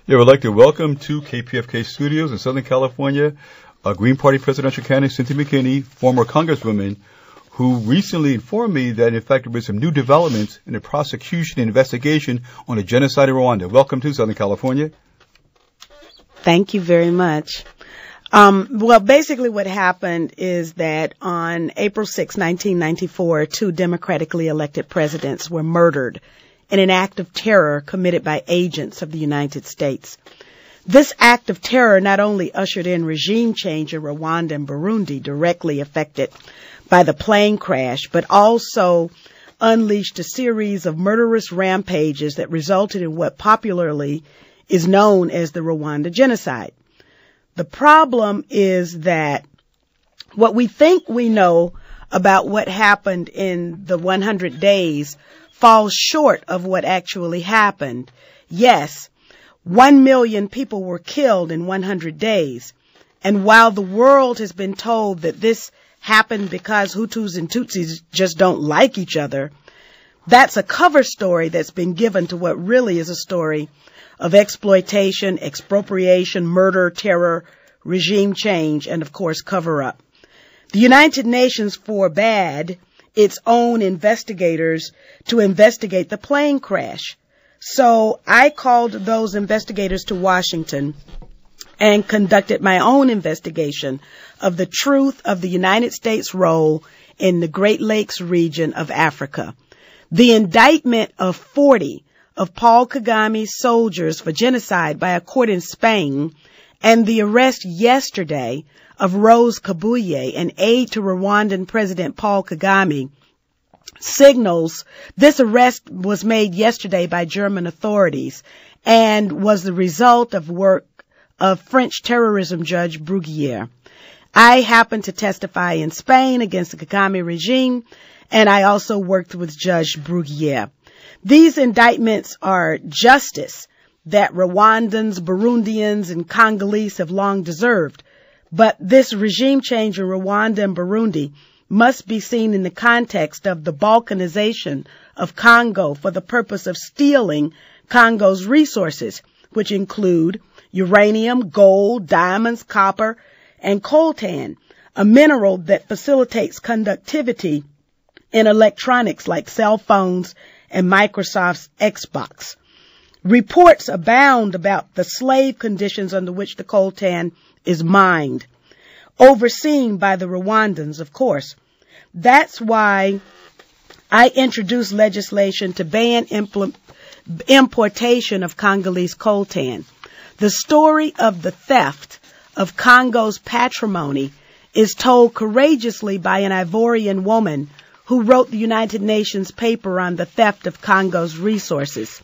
Yeah, we'd like to welcome to KPFK Studios in Southern California, Green Party presidential candidate Cynthia McKinney, former Congresswoman, who recently informed me that, in fact, there were some new developments in the prosecution and investigation on the genocide in Rwanda. Welcome to Southern California. Thank you very much. Well, basically what happened is that on April 6, 1994, two democratically elected presidents were murdered in an act of terror committed by agents of the United States. This act of terror not only ushered in regime change in Rwanda and Burundi directly affected by the plane crash, but also unleashed a series of murderous rampages that resulted in what popularly is known as the Rwanda genocide. The problem is that what we think we know about what happened in the 100 days falls short of what actually happened. Yes, 1 million people were killed in 100 days. And while the world has been told that this happened because Hutus and Tutsis just don't like each other, that's a cover story that's been given to what really is a story of exploitation, expropriation, murder, terror, regime change, and of course cover-up. The United Nations forbade its own investigators to investigate the plane crash. So I called those investigators to Washington and conducted my own investigation of the truth of the United States' role in the Great Lakes region of Africa. The indictment of 40 of Paul Kagame's soldiers for genocide by a court in Spain and the arrest yesterday of Rose Kabuye, an aide to Rwandan President Paul Kagame, signals this arrest was made yesterday by German authorities and was the result of work of French terrorism judge Bruguière. I happened to testify in Spain against the Kagame regime, and I also worked with Judge Bruguière. These indictments are justice that Rwandans, Burundians, and Congolese have long deserved. But this regime change in Rwanda and Burundi must be seen in the context of the balkanization of Congo for the purpose of stealing Congo's resources, which include uranium, gold, diamonds, copper, and coltan, a mineral that facilitates conductivity in electronics like cell phones and Microsoft's Xbox. Reports abound about the slave conditions under which the coltan is mined, overseen by the Rwandans, of course. That's why I introduced legislation to ban importation of Congolese coltan. The story of the theft of Congo's patrimony is told courageously by an Ivorian woman who wrote the United Nations paper on the theft of Congo's resources.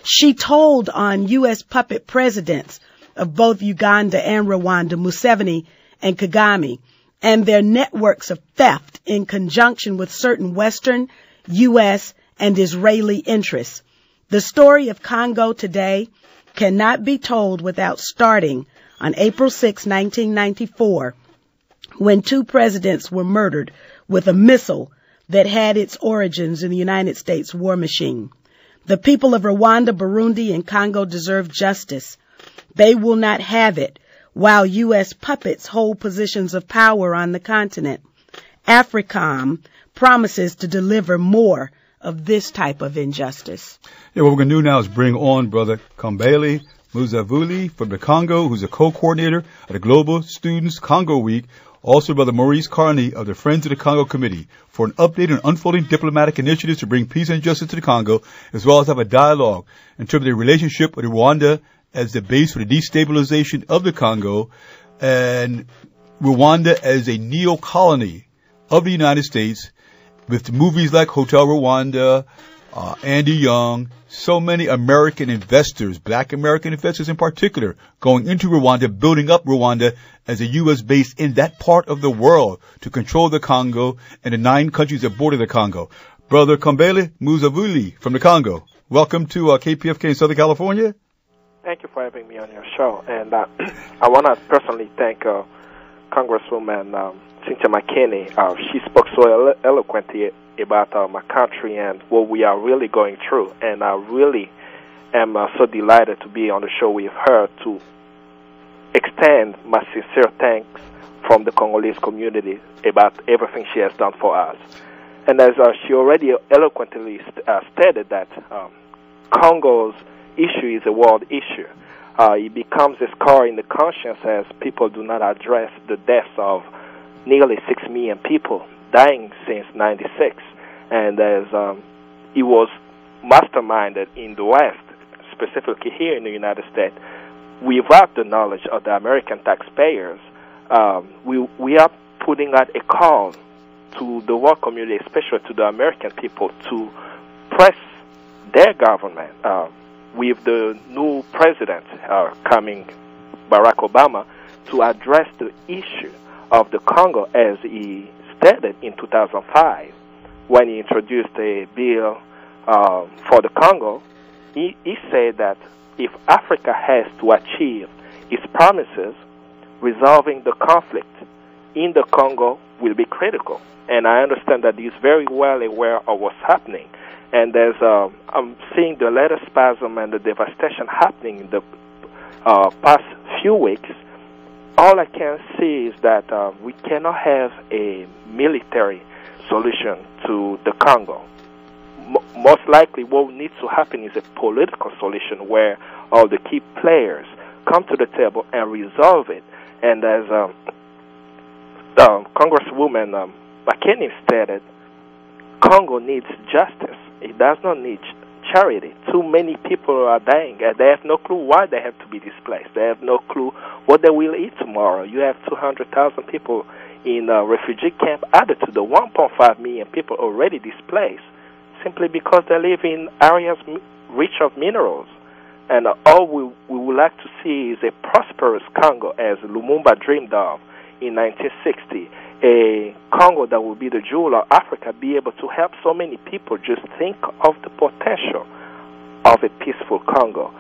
She told on U.S. puppet presidents of both Uganda and Rwanda, Museveni and Kagame, and their networks of theft in conjunction with certain Western, U.S., and Israeli interests. The story of Congo today cannot be told without starting on April 6, 1994, when two presidents were murdered with a missile that had its origins in the United States war machine. The people of Rwanda, Burundi, and Congo deserve justice. They will not have it while U.S. puppets hold positions of power on the continent. AFRICOM promises to deliver more of this type of injustice. Yeah, what we're going to do now is bring on Brother Kambele Muzavuli from the Congo, who's a co-coordinator of the Global Students Congo Week. Also, Brother Maurice Carney of the Friends of the Congo Committee for an update on unfolding diplomatic initiatives to bring peace and justice to the Congo, as well as have a dialogue in terms of the relationship with Rwanda as the base for the destabilization of the Congo and Rwanda as a neo-colony of the United States with movies like Hotel Rwanda, Andy Young, so many American investors, black American investors in particular, going into Rwanda, building up Rwanda as a U.S. base in that part of the world to control the Congo and the 9 countries that border the Congo. Brother Kambele Muzavuli from the Congo, welcome to KPFK in Southern California. Thank you for having me on your show. And I want to personally thank Congresswoman Cynthia McKinney. She spoke so eloquently about my country and what we are really going through. And I really am so delighted to be on the show with her to extend my sincere thanks from the Congolese community about everything she has done for us. And as she already eloquently stated that Congo's issue is a world issue. It becomes a scar in the conscience as people do not address the deaths of nearly 6 million people dying since '96. And as it was masterminded in the West, specifically here in the United States, without the knowledge of the American taxpayers, we are putting out a call to the world community, especially to the American people, to press their government, with the new president coming, Barack Obama, to address the issue of the Congo as he stated in 2005 when he introduced a bill for the Congo. He said that if Africa has to achieve its promises, resolving the conflict in the Congo will be critical. And I understand that he's very well aware of what's happening. And there's, I'm seeing the latest spasm and the devastation happening in the past few weeks. All I can see is that we cannot have a military solution to the Congo. Most likely what needs to happen is a political solution where all the key players come to the table and resolve it. And as Congresswoman McKinney stated, Congo needs justice. It does not need charity. Too many people are dying, and they have no clue why they have to be displaced. They have no clue what they will eat tomorrow. You have 200,000 people in a refugee camp added to the 1.5 million people already displaced simply because they live in areas rich of minerals. And all we would like to see is a prosperous Congo as Lumumba dreamed of in 1960. A Congo that will be the jewel of Africa, be able to help so many people. Just think of the potential of a peaceful Congo.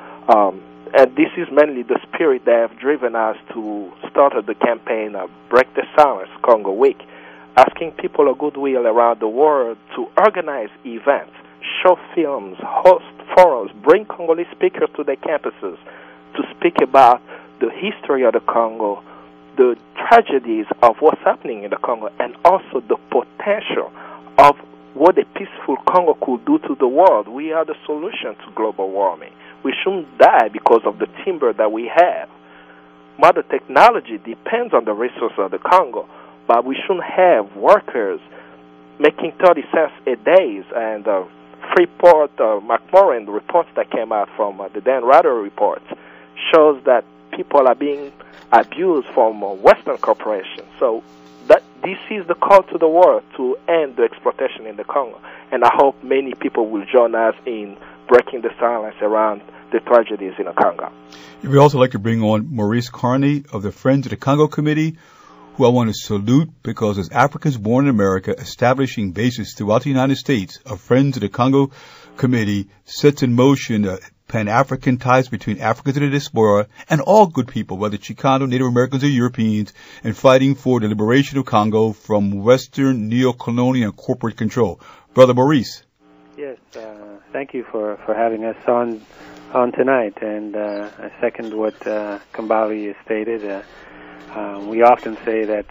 And this is mainly the spirit that have driven us to start the campaign of Break the Silence Congo Week, asking people of goodwill around the world to organize events, show films, host forums, bring Congolese speakers to their campuses to speak about the history of the Congo, the tragedies of what's happening in the Congo, and also the potential of what a peaceful Congo could do to the world. We are the solution to global warming. We shouldn't die because of the timber that we have. Modern technology depends on the resources of the Congo, but we shouldn't have workers making 30 cents a day. And Freeport McMorrin, the reports that came out from the Dan Rather reports, shows that people are being abused from Western corporations. So this is the call to the world to end the exploitation in the Congo. And I hope many people will join us in breaking the silence around the tragedies in the Congo. We'd also like to bring on Maurice Carney of the Friends of the Congo Committee, who I want to salute because as Africans born in America, establishing bases throughout the United States, a Friends of the Congo Committee sets in motion Pan-African ties between Africans and the diaspora and all good people, whether Chicano, Native Americans, or Europeans, and fighting for the liberation of Congo from Western neo-colonial and corporate control. Brother Maurice. Yes, thank you for having us on tonight, and I second what Kambali has stated. We often say that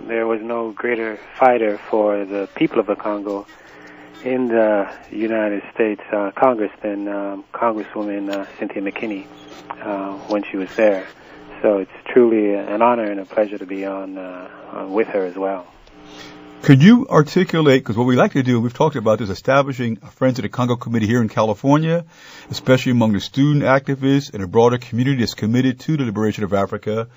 there was no greater fighter for the people of the Congo in the United States Congress than Congresswoman Cynthia McKinney when she was there. So it's truly an honor and a pleasure to be on with her as well. Could you articulate, because what we like to do, we've talked about this, establishing a Friends of the Congo Committee here in California, especially among the student activists and a broader community that's committed to the liberation of Africa.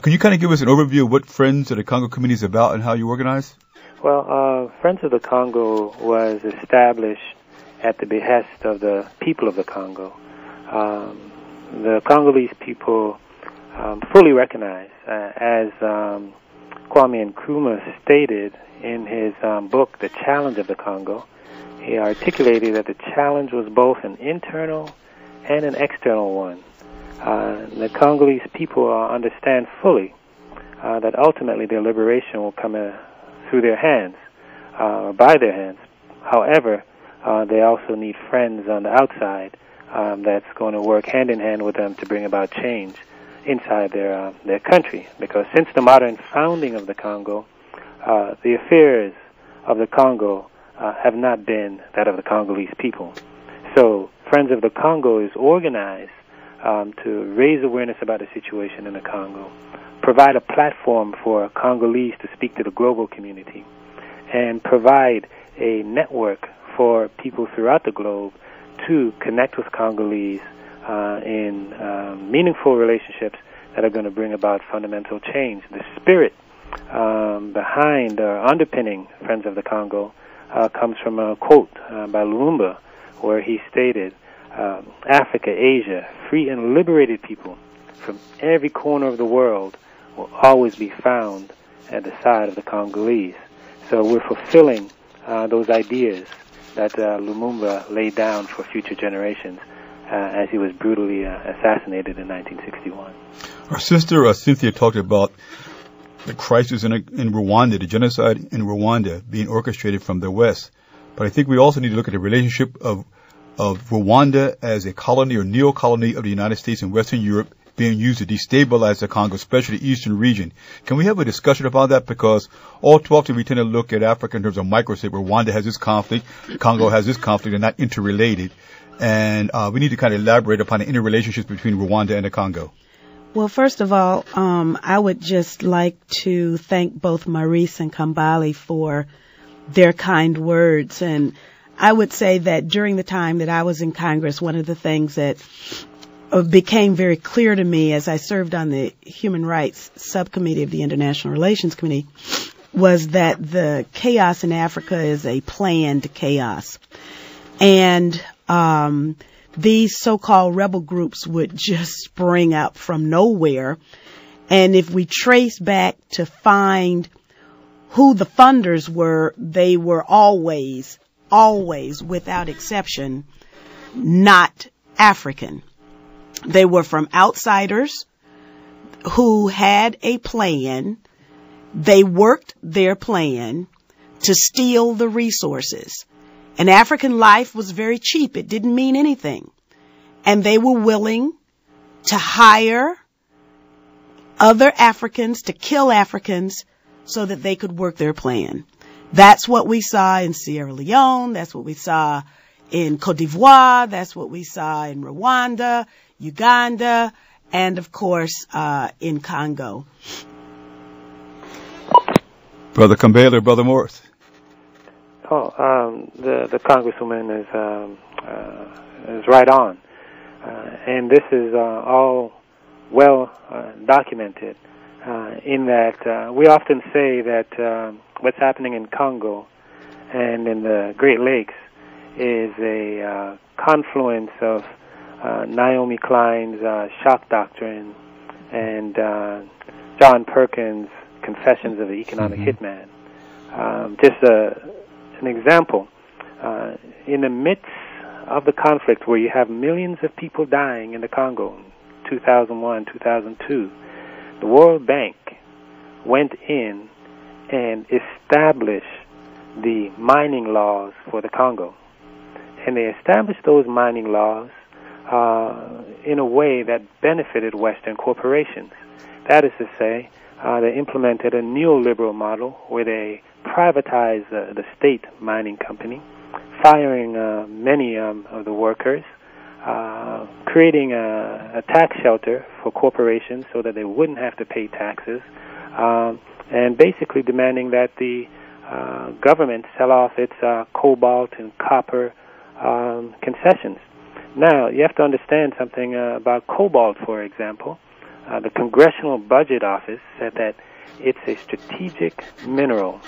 Could you kind of give us an overview of what Friends of the Congo Committee is about and how you organize? Well, Friends of the Congo was established at the behest of the people of the Congo. The Congolese people fully recognize, as Kwame Nkrumah stated in his book, The Challenge of the Congo, he articulated that the challenge was both an internal and an external one. The Congolese people understand fully that ultimately their liberation will come through their hands, by their hands. However, they also need friends on the outside that's going to work hand in hand with them to bring about change inside their country. Because since the modern founding of the Congo, the affairs of the Congo have not been that of the Congolese people. So Friends of the Congo is organized to raise awareness about the situation in the Congo, provide a platform for Congolese to speak to the global community, and provide a network for people throughout the globe to connect with Congolese in meaningful relationships that are going to bring about fundamental change. The spirit behind or underpinning Friends of the Congo comes from a quote by Lumumba, where he stated, Africa, Asia, free and liberated people from every corner of the world will always be found at the side of the Congolese. So we're fulfilling those ideas that Lumumba laid down for future generations as he was brutally assassinated in 1961. Our sister Cynthia talked about the crisis in Rwanda, the genocide in Rwanda being orchestrated from the West. But I think we also need to look at the relationship of Rwanda as a colony or neo-colony of the United States and Western Europe being used to destabilize the Congo, especially the eastern region. Can we have a discussion about that? Because all too often we tend to look at Africa in terms of microstate. Rwanda has this conflict, Congo has this conflict, they're not interrelated. And we need to kind of elaborate upon the interrelationships between Rwanda and the Congo. Well, first of all, I would just like to thank both Maurice and Kambale for their kind words. And I would say that during the time that I was in Congress, one of the things that became very clear to me as I served on the Human Rights Subcommittee of the International Relations Committee was that the chaos in Africa is a planned chaos. And these so-called rebel groups would just spring up from nowhere. And if we trace back to find who the funders were, they were always, without exception, not African. They were from outsiders who had a plan. They worked their plan to steal the resources. And African life was very cheap. It didn't mean anything. And they were willing to hire other Africans to kill Africans so that they could work their plan. That's what we saw in Sierra Leone. That's what we saw in Cote d'Ivoire. That's what we saw in Rwanda, Uganda, and of course, in Congo. Brother Kambale, Brother Morris. The Congresswoman is right on, and this is all well documented. In that we often say that what's happening in Congo and in the Great Lakes is a confluence of Naomi Klein's shock doctrine and John Perkins' Confessions of the Economic Hitman. Just an example, in the midst of the conflict where you have millions of people dying in the Congo, 2001, 2002, the World Bank went in and established the mining laws for the Congo. And they established those mining laws in a way that benefited Western corporations. That is to say, they implemented a neoliberal model where they privatized the state mining company, firing many of the workers, creating a tax shelter for corporations so that they wouldn't have to pay taxes, and basically demanding that the government sell off its cobalt and copper concessions. Now, you have to understand something about cobalt, for example. The Congressional Budget Office said that it's a strategic mineral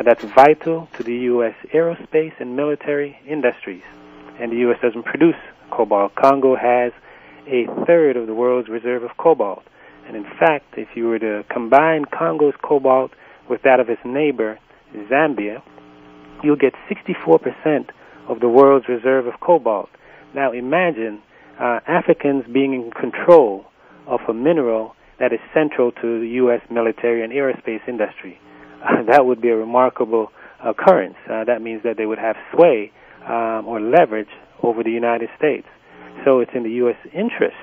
that's vital to the U.S. aerospace and military industries. And the U.S. doesn't produce cobalt. Congo has a third of the world's reserve of cobalt. And in fact, if you were to combine Congo's cobalt with that of its neighbor, Zambia, you'll get 64% of the world's reserve of cobalt. Now imagine Africans being in control of a mineral that is central to the U.S. military and aerospace industry. That would be a remarkable occurrence. That means that they would have sway or leverage over the United States. So it's in the U.S. interest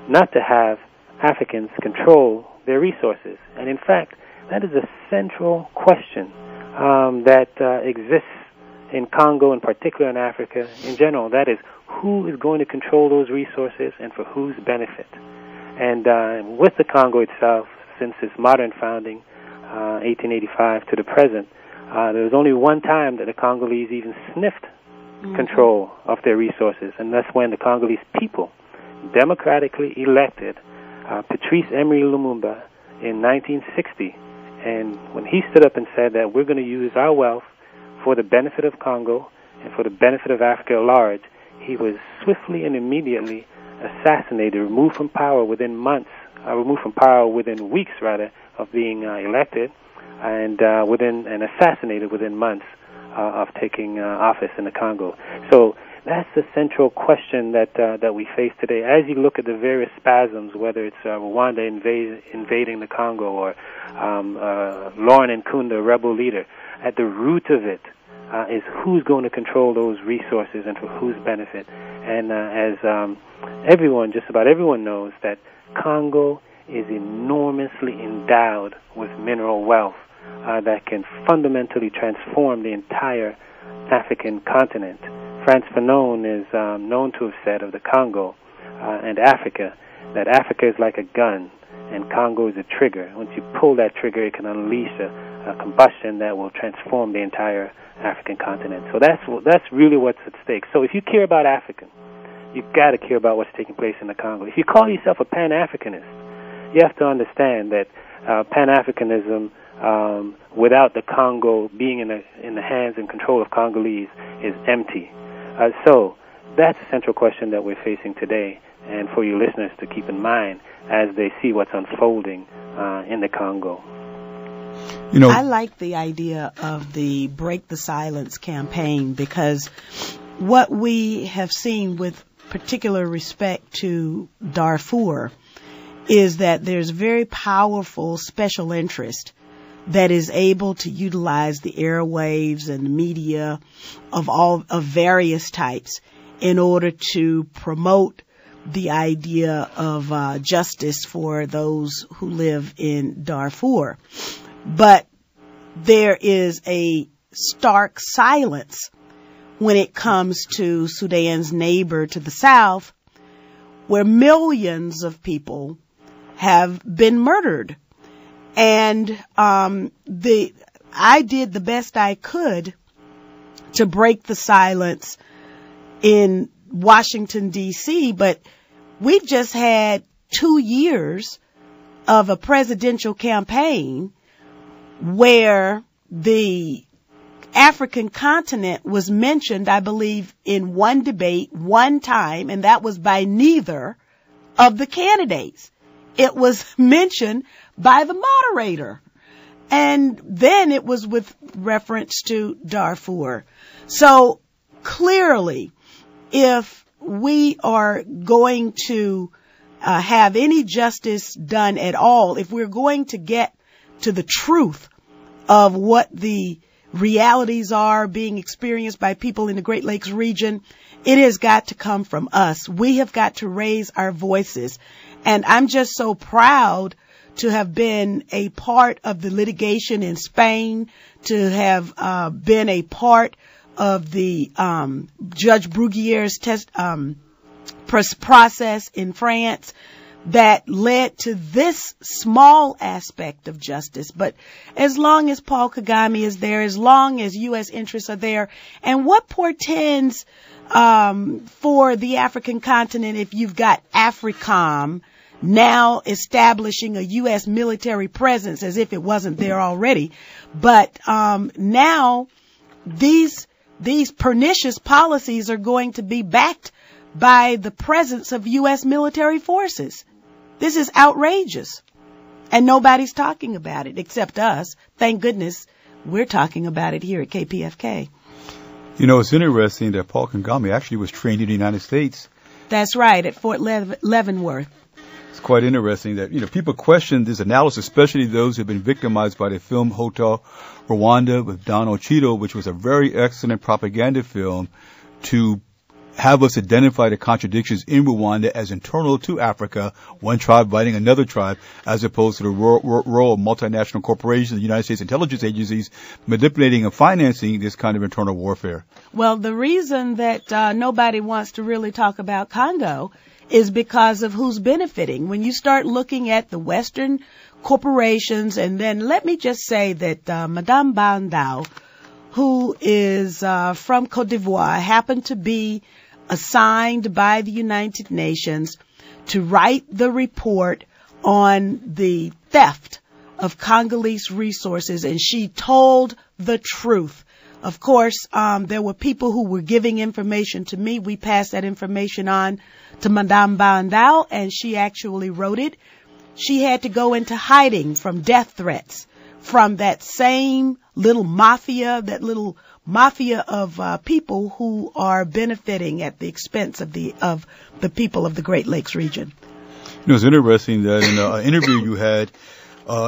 not to have Africans control their resources. And in fact, that is a central question that exists in Congo, in particular in Africa in general. That is, who is going to control those resources and for whose benefit? And with the Congo itself, since its modern founding, 1885 to the present, there was only one time that the Congolese even sniffed control of their resources, and that's when the Congolese people democratically elected Patrice Emery Lumumba in 1960. And when he stood up and said that we're going to use our wealth for the benefit of Congo and for the benefit of Africa at large, he was swiftly and immediately assassinated, removed from power within weeks rather, of being elected, and assassinated within months of taking office in the Congo. So that's the central question that we face today. As you look at the various spasms, whether it's Rwanda invading the Congo or Laurent Nkunda, rebel leader, at the root of it is who's going to control those resources and for whose benefit. And as just about everyone knows, that Congo is enormously endowed with mineral wealth that can fundamentally transform the entire African continent. Frantz Fanon is known to have said of the Congo and Africa that Africa is like a gun and Congo is a trigger. Once you pull that trigger, it can unleash a combustion that will transform the entire African continent. So that's really what's at stake. So if you care about African, you've got to care about what's taking place in the Congo. If you call yourself a Pan-Africanist, you have to understand that Pan-Africanism, without the Congo being in the hands and control of Congolese, is empty. So that's a central question that we're facing today, and for your listeners to keep in mind as they see what's unfolding in the Congo. I like the idea of the Break the Silence campaign, because what we have seen with particular respect to Darfur is that there's very powerful special interest that is able to utilize the airwaves and the media of various types in order to promote the idea of justice for those who live in Darfur. But there is a stark silence when it comes to Sudan's neighbor to the south, where millions of people have been murdered. And I did the best I could to break the silence in Washington, D.C., but we've just had 2 years of a presidential campaign where the African continent was mentioned, I believe, in one debate one time, and that was by neither of the candidates. It was mentioned by the moderator. And then it was with reference to Darfur. So clearly, if we are going to have any justice done at all, if we're going to get to the truth of what the realities are being experienced by people in the Great Lakes region, it has got to come from us. We have got to raise our voices. And I'm just so proud to have been a part of the litigation in Spain, to have been a part of the Judge Bruguier's process in France that led to this small aspect of justice. But as long as Paul Kagame is there, as long as U.S. interests are there, and what portends for the African continent if you've got AFRICOM now establishing a U.S. military presence as if it wasn't there already. But now these pernicious policies are going to be backed by the presence of U.S. military forces. This is outrageous. And nobody's talking about it except us. Thank goodness we're talking about it here at KPFK. It's interesting that Paul Kagame actually was trained in the United States. That's right, at Fort Leavenworth. It's quite interesting that, people question this analysis, especially those who have been victimized by the film Hotel Rwanda with Don Cheadle, which was a very excellent propaganda film to have us identify the contradictions in Rwanda as internal to Africa, one tribe fighting another tribe, as opposed to the role of multinational corporations, the United States intelligence agencies, manipulating and financing this kind of internal warfare? Well, the reason that nobody wants to really talk about Congo is because of who's benefiting. When you start looking at the Western corporations, and then let me just say that Madame Bandao, who is from Cote d'Ivoire, happened to be assigned by the United Nations to write the report on the theft of Congolese resources, and she told the truth. Of course, there were people who were giving information to me. We passed that information on to Madame Bandao, and she actually wrote it. She had to go into hiding from death threats from that same little mafia, of people who are benefiting at the expense of the people of the Great Lakes region. You know, it's interesting that in an interview you had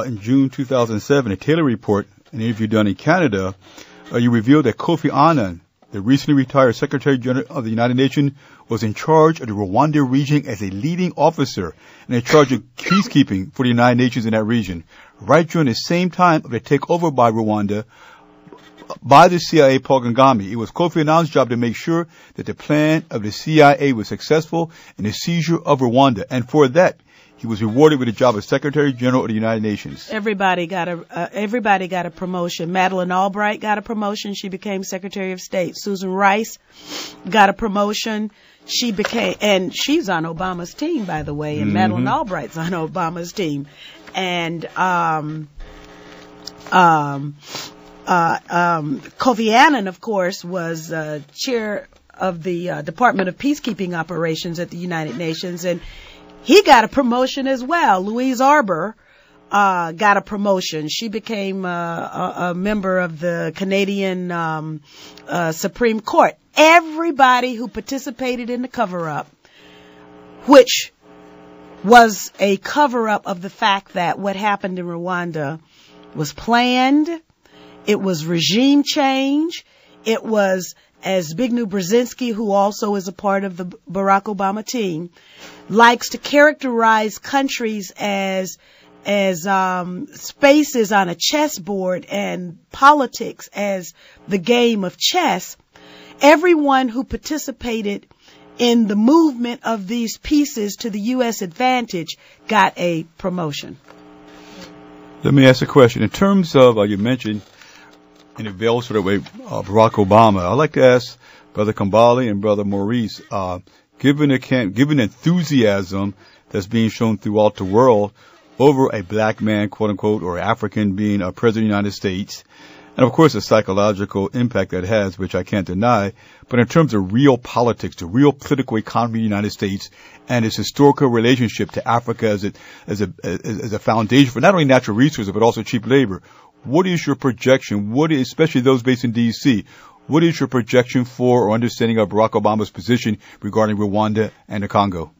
in June 2007, a Taylor report, an interview done in Canada, you revealed that Kofi Annan, the recently retired Secretary General of the United Nations, was in charge of the Rwanda region as a leading officer and in charge of peacekeeping for the United Nations in that region. Right during the same time of the takeover by Rwanda by the CIA, Paul Kagame, it was Kofi Annan's job to make sure that the plan of the CIA was successful in the seizure of Rwanda. And for that, he was rewarded with the job of Secretary General of the United Nations. Everybody got a promotion. Madeleine Albright got a promotion. She became Secretary of State. Susan Rice got a promotion. And she's on Obama's team, by the way, and Madeleine Albright's on Obama's team. And Kofi Annan, of course, was chair of the Department of Peacekeeping Operations at the United Nations, and he got a promotion as well. Louise Arbour got a promotion. She became a member of the Canadian Supreme Court. Everybody who participated in the cover-up, which was a cover-up of the fact that what happened in Rwanda was planned, it was regime change, it was, as Zbigniew Brzezinski, who also is a part of the Barack Obama team, likes to characterize countries as spaces on a chessboard and politics as the game of chess. Everyone who participated in the movement of these pieces to the U.S. advantage got a promotion. Let me ask a question. In terms of, you mentioned in a veiled sort of way, Barack Obama, I'd like to ask Brother Kambale and Brother Maurice, given enthusiasm that's being shown throughout the world over a black man, quote unquote, or African being a president of the United States, and of course the psychological impact that has, which I can't deny, but in terms of real politics, the real political economy of the United States and its historical relationship to Africa as a foundation for not only natural resources but also cheap labor, what is your projection? Especially those based in D.C., what is your projection for or understanding of Barack Obama's position regarding Rwanda and the Congo?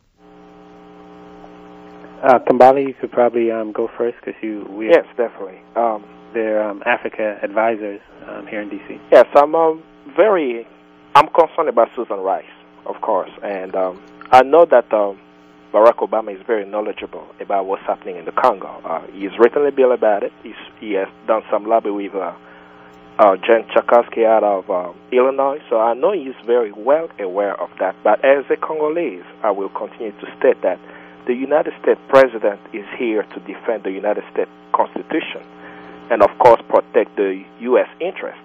Kambale, you could probably go first because Yes, definitely. They're Africa advisors here in D.C. Yes, I'm concerned about Susan Rice, of course, and I know that Barack Obama is very knowledgeable about what's happening in the Congo. He's written a bill about it. He has done some lobby with Jen Chakosky out of Illinois, so I know he's very well aware of that. But as a Congolese, I will continue to state that the United States President is here to defend the United States Constitution and, of course, protect the U.S. interests.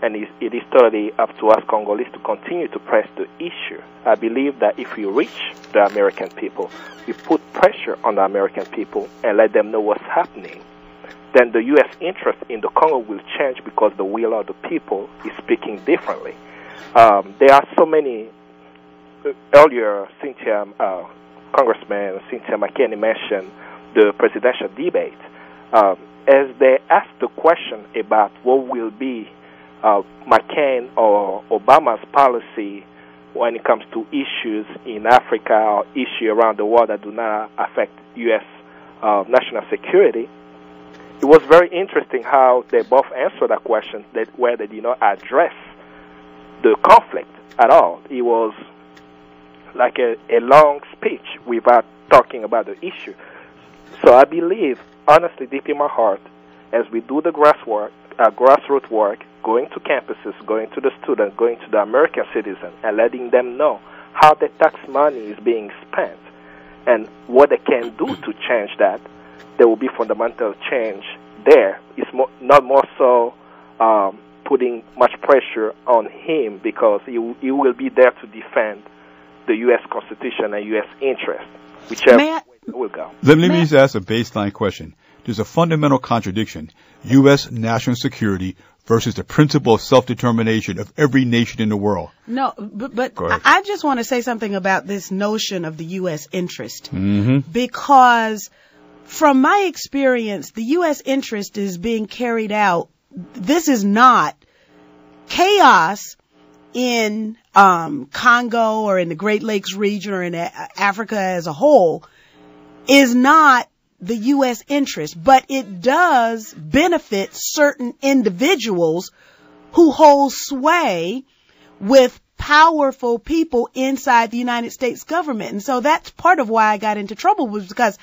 And it is totally up to us Congolese to continue to press the issue. I believe that if we reach the American people, we put pressure on the American people and let them know what's happening, then the U.S. interest in the Congo will change because the will of the people is speaking differently. There are so many. Earlier, Congressman Cynthia McKinney mentioned the presidential debate. As they asked the question about what will be McCain or Obama's policy when it comes to issues in Africa or issues around the world that do not affect U.S. National security, it was very interesting how they both answered that question where they did not address the conflict at all. It was like a long speech without talking about the issue. So I believe, honestly, deep in my heart, as we do the grassroots work, going to campuses, going to the students, going to the American citizens, and letting them know how the tax money is being spent and what they can do to change that, there will be fundamental change there. It's not more so putting much pressure on him, because he will be there to defend the U.S. Constitution and U.S. interest, whichever way it will go. Let me just ask a baseline question. There's a fundamental contradiction. U.S. national security versus the principle of self-determination of every nation in the world. No, but I just want to say something about this notion of the U.S. interest. Mm-hmm. Because from my experience, the U.S. interest is being carried out. This is not chaos in Congo or in the Great Lakes region or in Africa as a whole is not the U.S. interest, but it does benefit certain individuals who hold sway with powerful people inside the United States government. And so that's part of why I got into trouble, was because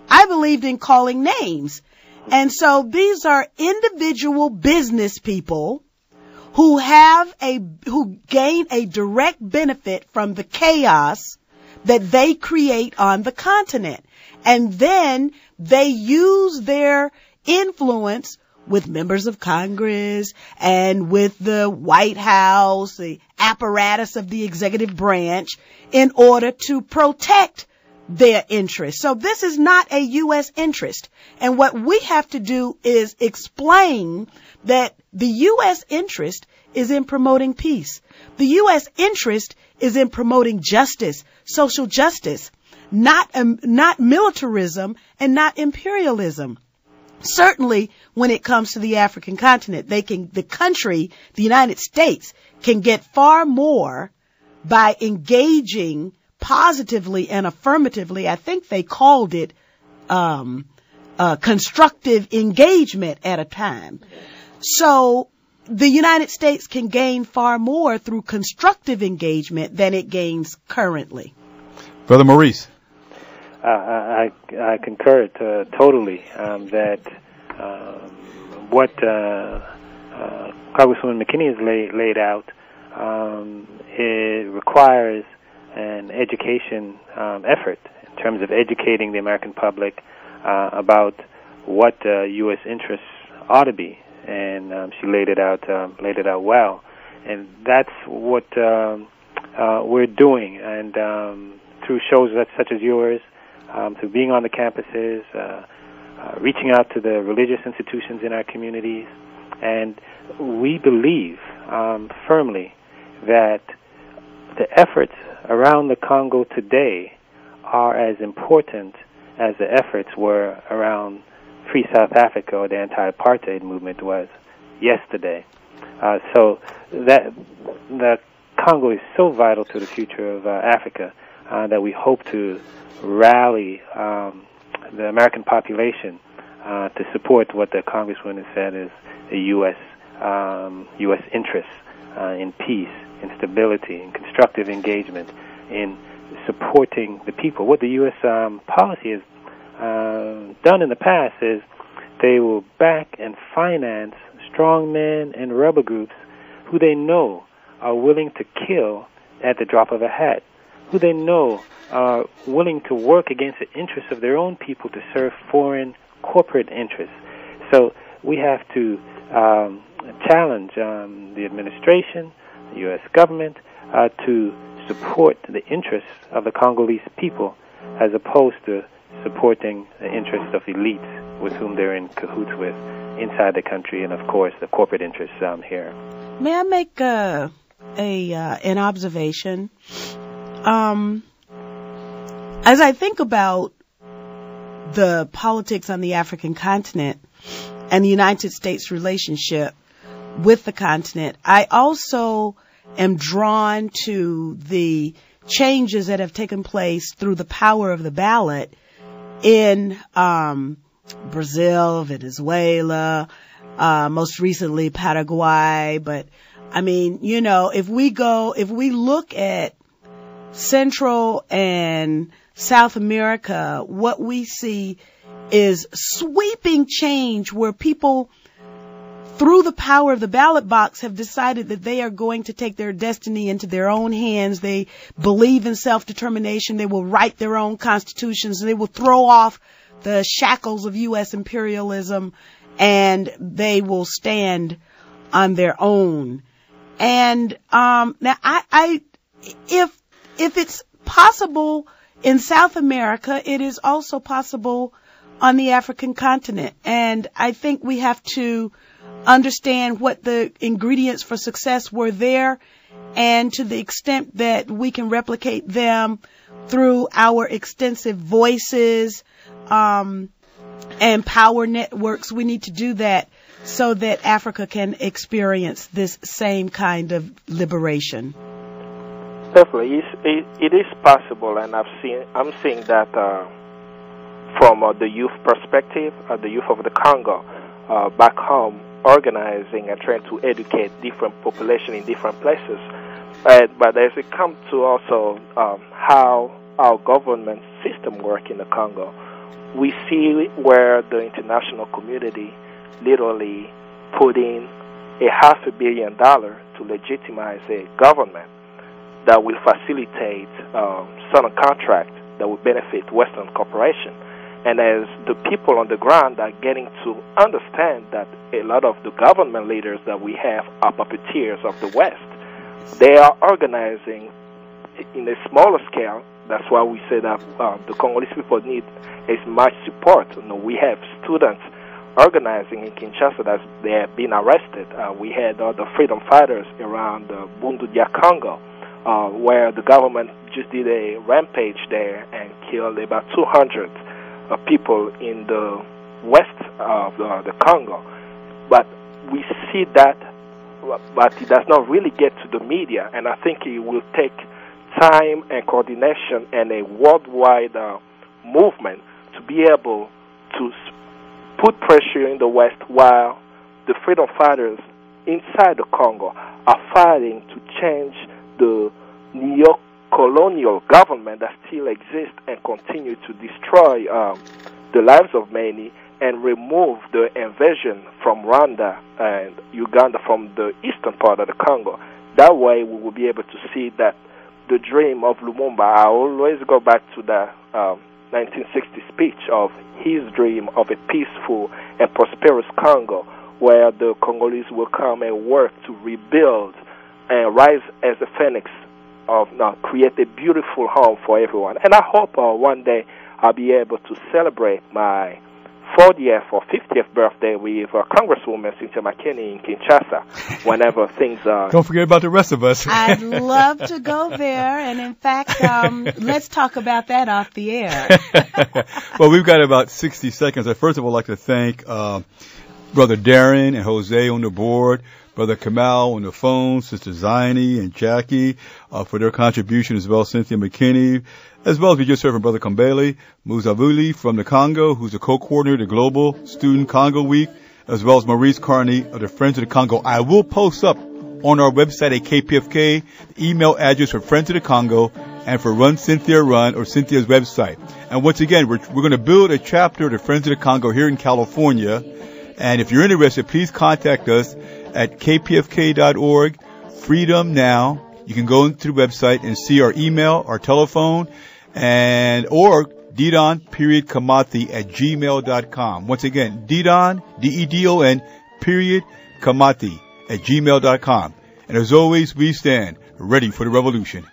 I believed in calling names. And so these are individual business people who gain a direct benefit from the chaos that they create on the continent. And then they use their influence with members of Congress and with the White House, the apparatus of the executive branch, in order to protect their interests. So this is not a U.S. interest. And what we have to do is explain that the U.S. interest is in promoting peace. The U.S. interest is in promoting justice, social justice, not militarism and not imperialism. Certainly, when it comes to the African continent, the United States, can get far more by engaging positively and affirmatively. I think they called it constructive engagement at a time. So the United States can gain far more through constructive engagement than it gains currently. Brother Maurice. I concur totally that what Congresswoman McKinney has laid out, it requires an education effort in terms of educating the American public about what U.S. interests ought to be, and she laid it out well, and that's what we're doing, and through shows such as yours, through being on the campuses, reaching out to the religious institutions in our communities, and we believe firmly that the efforts around the Congo today are as important as the efforts were around Free South Africa or the anti-apartheid movement was yesterday. So that the Congo is so vital to the future of Africa that we hope to rally the American population to support what the Congresswoman said is the U.S. interests in peace, in stability, in constructive engagement, in supporting the people. What the U.S. policy has done in the past is they will back and finance strongmen and rebel groups who they know are willing to kill at the drop of a hat, who they know are willing to work against the interests of their own people to serve foreign corporate interests. So we have to challenge the administration, the U.S. government, to support the interests of the Congolese people as opposed to supporting the interests of elites with whom they're in cahoots with inside the country, and of course the corporate interests here. May I make an observation? As I think about the politics on the African continent and the United States relationship with the continent, I also am drawn to the changes that have taken place through the power of the ballot in Brazil, Venezuela, most recently Paraguay. But I mean, if we look at Central and South America, what we see is sweeping change where people, through the power of the ballot box, have decided that they are going to take their destiny into their own hands. They believe in self-determination. They will write their own constitutions. They will throw off the shackles of U.S. imperialism, and they will stand on their own. And now, if it's possible in South America, it is also possible on the African continent. And I think we have to understand what the ingredients for success were there, and to the extent that we can replicate them through our extensive voices and power networks, we need to do that so that Africa can experience this same kind of liberation. Definitely, it is possible, and I'm seeing that from the youth perspective, the youth of the Congo back home, organizing and trying to educate different population in different places. But as it comes to also how our government system work in the Congo, we see where the international community literally put in $500 million to legitimize a government that will facilitate certain contracts that will benefit Western corporations. And as the people on the ground are getting to understand that a lot of the government leaders that we have are puppeteers of the West, they are organizing in a smaller scale. That's why we say that the Congolese people need as much support. You know, we have students organizing in Kinshasa that they have been arrested. We had the freedom fighters around Bundu dia Congo, where the government just did a rampage there and killed about 200 people in the west of the Congo. But we see that, but it does not really get to the media, and I think it will take time and coordination and a worldwide movement to be able to put pressure in the West, while the freedom fighters inside the Congo are fighting to change the neo-colonial government that still exists and continue to destroy the lives of many and remove the invasion from Rwanda and Uganda from the eastern part of the Congo. That way we will be able to see that the dream of Lumumba, I always go back to the 1960 speech of his dream of a peaceful and prosperous Congo, where the Congolese will come and work to rebuild and rise as a phoenix of create a beautiful home for everyone. And I hope one day I'll be able to celebrate my 40th or 50th birthday with Congresswoman Cynthia McKinney in Kinshasa whenever things are... Don't forget about the rest of us. I'd love to go there, and in fact, let's talk about that off the air. Well, we've got about 60 seconds. I first of all like to thank Brother Darren and Jose on the board, Brother Kamal on the phone, Sister Zayni and Jackie for their contribution, as well as Cynthia McKinney, as well as we just heard from Brother Kambele Muzavuli from the Congo, who's the co-coordinator of the Global Student Congo Week, as well as Maurice Carney of the Friends of the Congo. I will post up on our website at KPFK the email address for Friends of the Congo and for Run Cynthia Run, or Cynthia's website. And once again, we're going to build a chapter of the Friends of the Congo here in California. And if you're interested, please contact us at kpfk.org, Freedom Now. You can go into the website and see our email, our telephone, and or Didon.Kamathi@gmail.com. Once again, Didon, Dedon, Kamathi@gmail.com. And as always, we stand ready for the revolution.